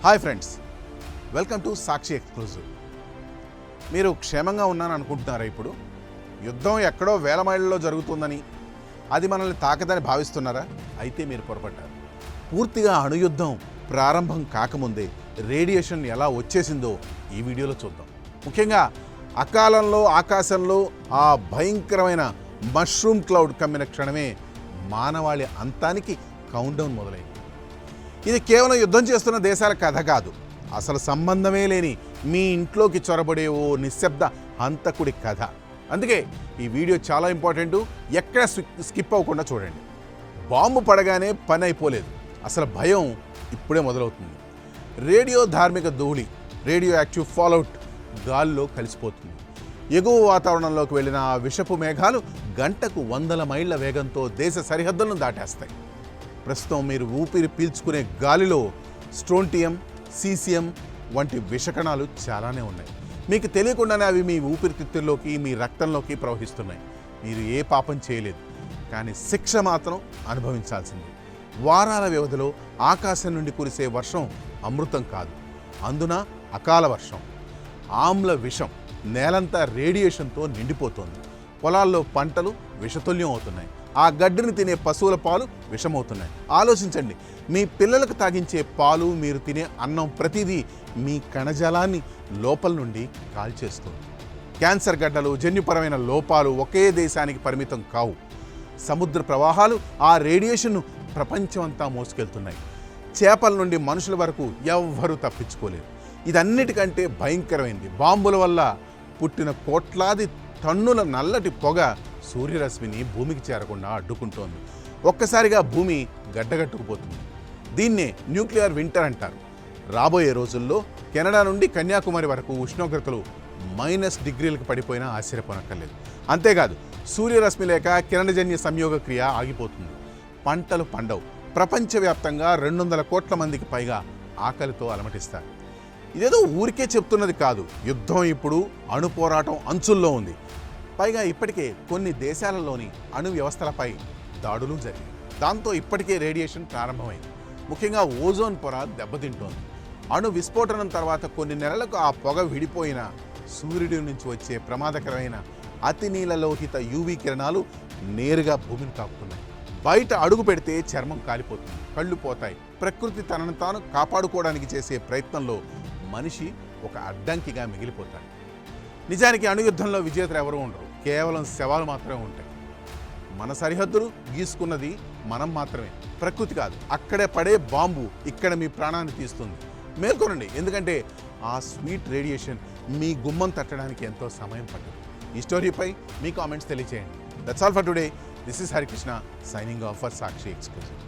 Hi friends, welcome to Sakshi exclusive. మీరు క్షేమంగా ఉన్నాను అనుకుంటున్నారా? ఇప్పుడు యుద్ధం ఎక్కడో వేల మైళ్ళలో జరుగుతుందని, అది మనల్ని తాకదని భావిస్తున్నారా? అయితే మీరు పొరపడ్డారు. పూర్తిగా అణుయుద్ధం ప్రారంభం కాకముందే రేడియేషన్ ఎలా వచ్చేసిందో ఈ వీడియోలో చూద్దాం. ముఖ్యంగా అకాలంలో ఆకాశంలో ఆ భయంకరమైన మష్రూమ్ క్లౌడ్ కమ్మిన క్షణమే మానవాళి అంతానికి కౌంట్డౌన్ మొదలైంది. ఇది కేవలం యుద్ధం చేస్తున్న దేశాల కథ కాదు, అసలు సంబంధమే లేని మీ ఇంట్లోకి చొరబడే ఓ నిశ్శబ్ద హంతకుడి కథ. అందుకే ఈ వీడియో చాలా ఇంపార్టెంట్, ఎక్కడ స్కిప్ అవ్వకుండా చూడండి. బాంబు పడగానే పని అయిపోలేదు, అసలు భయం ఇప్పుడే మొదలవుతుంది. రేడియో ధార్మిక ధూళి, రేడియో యాక్టివ్ ఫాల్అవుట్ గాల్లో కలిసిపోతుంది. ఎగువ వాతావరణంలోకి వెళ్ళిన ఆ విషపు మేఘాలు గంటకు 100 మైళ్ళ వేగంతో దేశ సరిహద్దులను దాటేస్తాయి. ప్రస్తుతం మీరు ఊపిరి పీల్చుకునే గాలిలో స్ట్రోంటియం, సీసియం వంటి విషకణాలు చాలానే ఉన్నాయి. మీకు తెలియకుండానే అవి మీ ఊపిరితిత్తుల్లోకి, మీ రక్తంలోకి ప్రవహిస్తున్నాయి. మీరు ఏ పాపం చేయలేదు, కానీ శిక్ష మాత్రం అనుభవించాల్సింది. వారాల వ్యవధిలో ఆకాశం నుండి కురిసే వర్షం అమృతం కాదు, అందున అకాల వర్షం. ఆమ్ల విషం నేలంతా రేడియేషన్తో నిండిపోతోంది. పొలాల్లో పంటలు విషతుల్యం అవుతున్నాయి. ఆ గడ్డిని తినే పశువుల పాలు విషమవుతున్నాయి. ఆలోచించండి, మీ పిల్లలకు తాగించే పాలు, మీరు తినే అన్నం ప్రతిదీ మీ కణజాలాన్ని లోపల నుండి కాల్చేస్తుంది. క్యాన్సర్ గడ్డలు, జన్యుపరమైన లోపాలు ఒకే దేశానికి పరిమితం కావు. సముద్ర ప్రవాహాలు ఆ రేడియేషన్ను ప్రపంచమంతా మోసుకెళ్తున్నాయి. చేపల నుండి మనుషుల వరకు ఎవ్వరూ తప్పించుకోలేరు. ఇదన్నిటికంటే భయంకరమైంది, బాంబుల వల్ల పుట్టిన కోట్లాది టన్నుల నల్లటి పొగ సూర్యరశ్మిని భూమికి చేరకుండా అడ్డుకుంటోంది. ఒక్కసారిగా భూమి గడ్డగట్టుకుపోతుంది. దీన్నే న్యూక్లియర్ వింటర్ అంటారు. రాబోయే రోజుల్లో కెనడా నుండి కన్యాకుమారి వరకు ఉష్ణోగ్రతలు -డిగ్రీలకు పడిపోయినా ఆశ్చర్యపోనక్కర్లేదు. అంతేకాదు, సూర్యరశ్మి లేక కిరణజన్య సంయోగ క్రియ ఆగిపోతుంది. పంటలు పండవు. ప్రపంచవ్యాప్తంగా 200 కోట్ల మందికి పైగా ఆకలితో అలమటిస్తారు. ఇదేదో ఊరికే చెప్తున్నది కాదు, యుద్ధం ఇప్పుడు అణు పోరాటం అంచుల్లో ఉంది. పైగా ఇప్పటికే కొన్ని దేశాలలోని అణు వ్యవస్థలపై దాడులు జరిగాయి. దాంతో ఇప్పటికే రేడియేషన్ ప్రారంభమైంది. ముఖ్యంగా ఓజోన్ పొర దెబ్బతింటోంది. అణు విస్ఫోటనం తర్వాత కొన్ని నెలలకు ఆ పొగ విడిపోయిన సూర్యుడి నుంచి వచ్చే ప్రమాదకరమైన అతి నీలలోహిత యూవీ కిరణాలు నేరుగా భూమిని తాకుతున్నాయి. బయట అడుగు పెడితే చర్మం కాలిపోతుంది, కళ్ళు పోతాయి. ప్రకృతి తనను తాను కాపాడుకోవడానికి చేసే ప్రయత్నంలో మనిషి ఒక అడ్డంకిగా మిగిలిపోతాడు. నిజానికి అణుయుద్ధంలో విజేతలు ఎవరూ ఉండరు, కేవలం శవాలు మాత్రమే ఉంటాయి. మన సరిహద్దులు గీసుకున్నది మనం మాత్రమే, ప్రకృతి కాదు. అక్కడే పడే బాంబు ఇక్కడ మీ ప్రాణాన్ని తీస్తుంది. మేల్కొనండి, ఎందుకంటే ఆ స్వీట్ రేడియేషన్ మీ గుమ్మం తట్టడానికి ఎంతో సమయం పడుతుంది. ఈ స్టోరీపై మీ కామెంట్స్ తెలియచేయండి. That's all for today. This is Harikrishna signing off for Sakshi exclusive.